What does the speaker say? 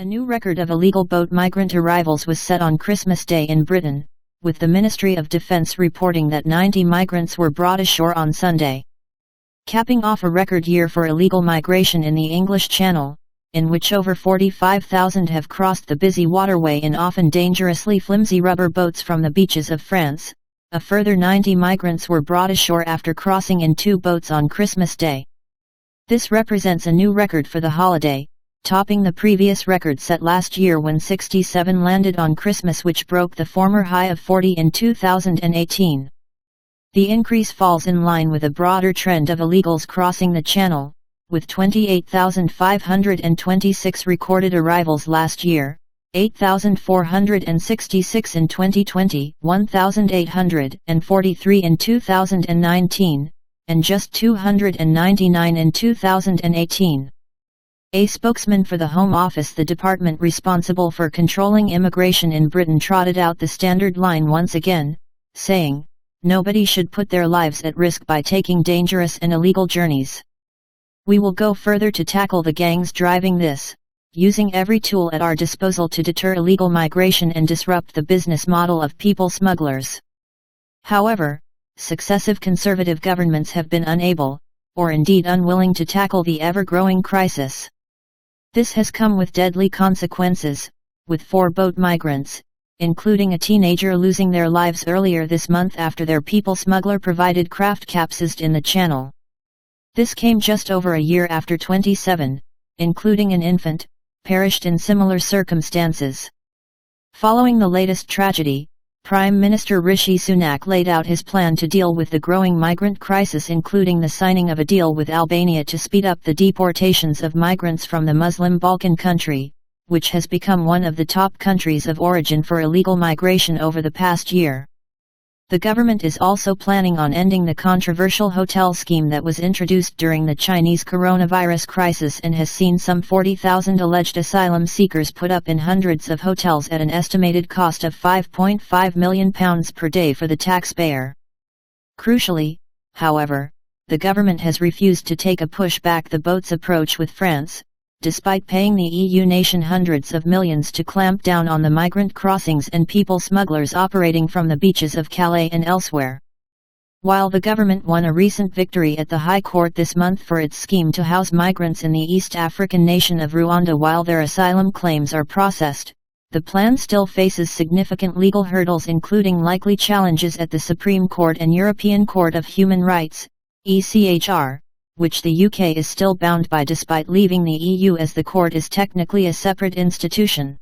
A new record of illegal boat migrant arrivals was set on Christmas Day in Britain, with the Ministry of Defence reporting that 90 migrants were brought ashore on Sunday, capping off a record year for illegal migration in the English Channel, in which over 45,000 have crossed the busy waterway in often dangerously flimsy rubber boats from the beaches of France. A further 90 migrants were brought ashore after crossing in 2 boats on Christmas Day. This represents a new record for the holiday, topping the previous record set last year when 67 landed on Christmas, which broke the former high of 40 in 2018. The increase falls in line with a broader trend of illegals crossing the channel, with 28,526 recorded arrivals last year, 8,466 in 2020, 1,843 in 2019, and just 299 in 2018. A spokesman for the Home Office, the department responsible for controlling immigration in Britain, trotted out the standard line once again, saying, "Nobody should put their lives at risk by taking dangerous and illegal journeys. We will go further to tackle the gangs driving this, using every tool at our disposal to deter illegal migration and disrupt the business model of people smugglers." However, successive Conservative governments have been unable, or indeed unwilling, to tackle the ever-growing crisis. This has come with deadly consequences, with 4 boat migrants, including a teenager, losing their lives earlier this month after their people smuggler provided craft capsized in the channel. This came just over a year after 27, including an infant, perished in similar circumstances. Following the latest tragedy, Prime Minister Rishi Sunak laid out his plan to deal with the growing migrant crisis, including the signing of a deal with Albania to speed up the deportations of migrants from the Muslim Balkan country, which has become one of the top countries of origin for illegal migration over the past year. The government is also planning on ending the controversial hotel scheme that was introduced during the Chinese coronavirus crisis and has seen some 40,000 alleged asylum seekers put up in hundreds of hotels at an estimated cost of £5.5 million per day for the taxpayer. Crucially, however, the government has refused to take a push back the boat's approach with France, despite paying the EU nation hundreds of millions to clamp down on the migrant crossings and people smugglers operating from the beaches of Calais and elsewhere. While the government won a recent victory at the High Court this month for its scheme to house migrants in the East African nation of Rwanda while their asylum claims are processed, the plan still faces significant legal hurdles, including likely challenges at the Supreme Court and European Court of Human Rights, ECHR, which the UK is still bound by despite leaving the EU, as the court is technically a separate institution.